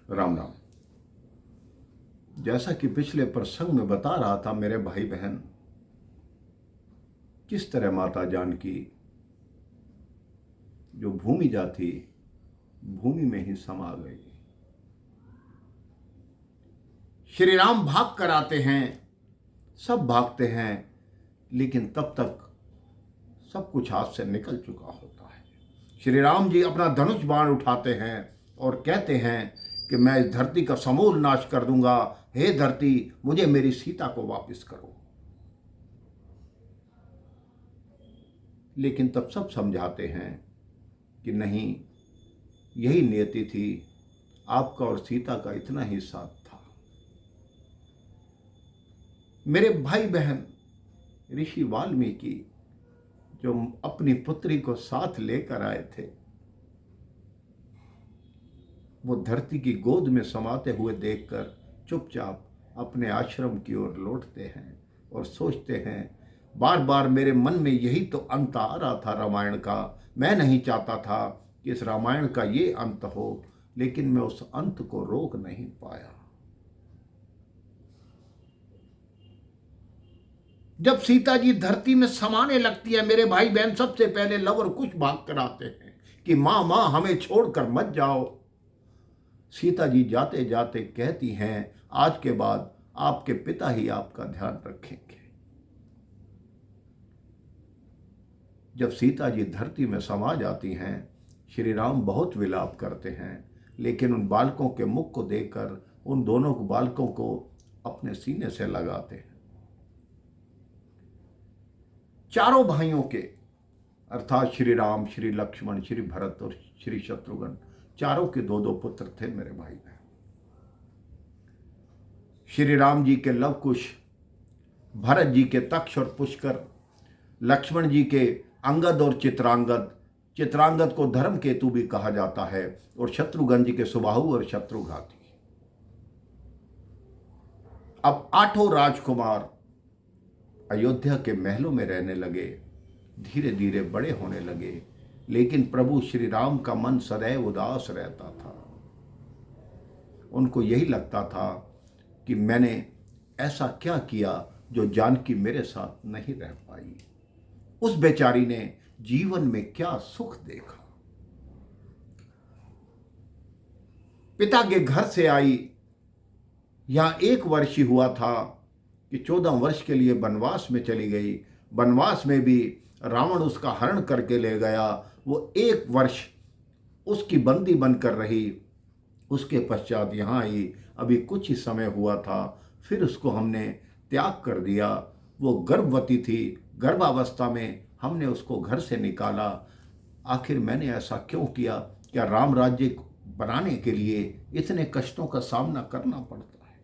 राम राम। जैसा कि पिछले प्रसंग में बता रहा था मेरे भाई बहन, किस तरह माता जानकी जो भूमि जाती भूमि में ही समा गई। श्री राम भाग कर आते हैं, सब भागते हैं, लेकिन तब तक सब कुछ हाथ से निकल चुका होता है। श्री राम जी अपना धनुष बाण उठाते हैं और कहते हैं कि मैं इस धरती का समूल नाश कर दूंगा। हे धरती, मुझे मेरी सीता को वापस करो। लेकिन तब सब समझाते हैं कि नहीं, यही नियति थी, आपका और सीता का इतना ही साथ था। मेरे भाई बहन, ऋषि वाल्मीकि जो अपनी पुत्री को साथ लेकर आए थे, वो धरती की गोद में समाते हुए देखकर चुपचाप अपने आश्रम की ओर लौटते हैं और सोचते हैं, बार बार मेरे मन में यही तो अंत आ रहा था रामायण का। मैं नहीं चाहता था कि इस रामायण का ये अंत हो, लेकिन मैं उस अंत को रोक नहीं पाया। जब सीता जी धरती में समाने लगती है मेरे भाई बहन, सबसे पहले लव और कुश भाग कर आते हैं कि मां मां हमें छोड़कर मत जाओ। सीता जी जाते जाते कहती हैं, आज के बाद आपके पिता ही आपका ध्यान रखेंगे। जब सीता जी धरती में समा जाती हैं, श्री राम बहुत विलाप करते हैं, लेकिन उन बालकों के मुख को देखकर उन दोनों बालकों को अपने सीने से लगाते हैं। चारों भाइयों के अर्थात श्री राम, श्री लक्ष्मण, श्री भरत और श्री शत्रुघ्न, चारों के दो दो पुत्र थे मेरे भाई बहन। श्री राम जी के लवकुश, भरत जी के तक्ष और पुष्कर, लक्ष्मण जी के अंगद और चित्रांगद, चित्रांगद को धर्म केतु भी कहा जाता है, और शत्रुघ्न जी के सुबाहु और शत्रुघाती। अब आठों राजकुमार अयोध्या के महलों में रहने लगे, धीरे धीरे बड़े होने लगे, लेकिन प्रभु श्री राम का मन सदैव उदास रहता था। उनको यही लगता था कि मैंने ऐसा क्या किया जो जानकी मेरे साथ नहीं रह पाई। उस बेचारी ने जीवन में क्या सुख देखा। पिता के घर से आई, यहां 1 वर्ष ही हुआ था कि 14 वर्ष के लिए वनवास में चली गई। वनवास में भी रावण उसका हरण करके ले गया। वो 1 वर्ष उसकी बंदी बनकर रही। उसके पश्चात यहाँ आई, अभी कुछ ही समय हुआ था, फिर उसको हमने त्याग कर दिया। वो गर्भवती थी, गर्भावस्था में हमने उसको घर से निकाला। आखिर मैंने ऐसा क्यों किया? क्या राम राज्य बनाने के लिए इतने कष्टों का सामना करना पड़ता है?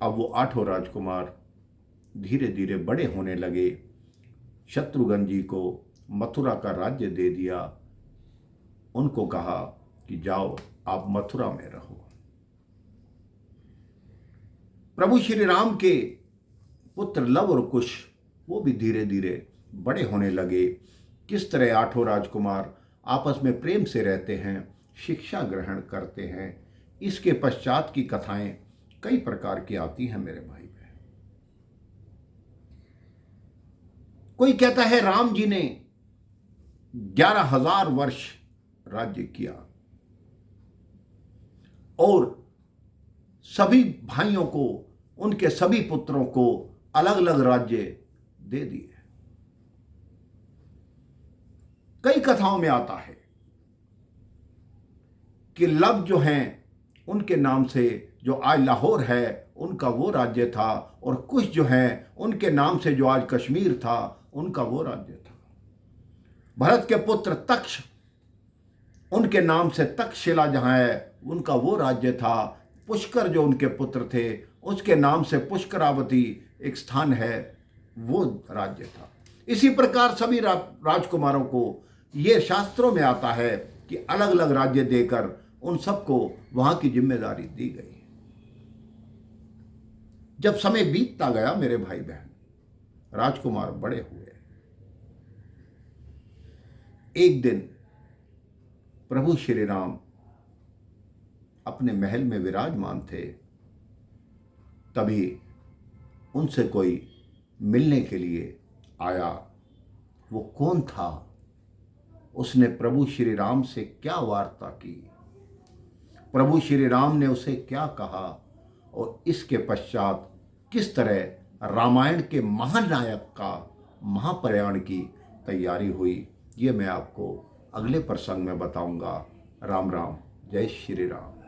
अब वो 8 राजकुमार धीरे धीरे बड़े होने लगे। शत्रुघ्न जी को मथुरा का राज्य दे दिया। उनको कहा कि जाओ, आप मथुरा में रहो। प्रभु श्री राम के पुत्र लव और कुश, वो भी धीरे धीरे बड़े होने लगे। किस तरह 8 राजकुमार आपस में प्रेम से रहते हैं, शिक्षा ग्रहण करते हैं, इसके पश्चात की कथाएं कई प्रकार की आती हैं मेरे भाई बहन। कोई कहता है राम जी ने 11,000 वर्ष राज्य किया और सभी भाइयों को, उनके सभी पुत्रों को अलग अलग राज्य दे दिए। कई कथाओं में आता है कि लव जो हैं, उनके नाम से जो आज लाहौर है उनका वो राज्य था, और कुश जो हैं उनके नाम से जो आज कश्मीर था उनका वो राज्य था। भरत के पुत्र तक्ष, उनके नाम से तक्षशिला जहां है उनका वो राज्य था। पुष्कर जो उनके पुत्र थे, उसके नाम से पुष्करावती एक स्थान है, वो राज्य था। इसी प्रकार सभी राजकुमारों को ये शास्त्रों में आता है कि अलग अलग राज्य देकर उन सबको वहां की जिम्मेदारी दी गई। जब समय बीतता गया मेरे भाई बहन, राजकुमार बड़े हुए। एक दिन प्रभु श्री राम अपने महल में विराजमान थे, तभी उनसे कोई मिलने के लिए आया। वो कौन था? उसने प्रभु श्री राम से क्या वार्ता की, प्रभु श्री राम ने उसे क्या कहा, और इसके पश्चात किस तरह रामायण के महानायक का महाप्रयाण की तैयारी हुई, ये मैं आपको अगले प्रसंग में बताऊंगा। राम राम, जय श्री राम।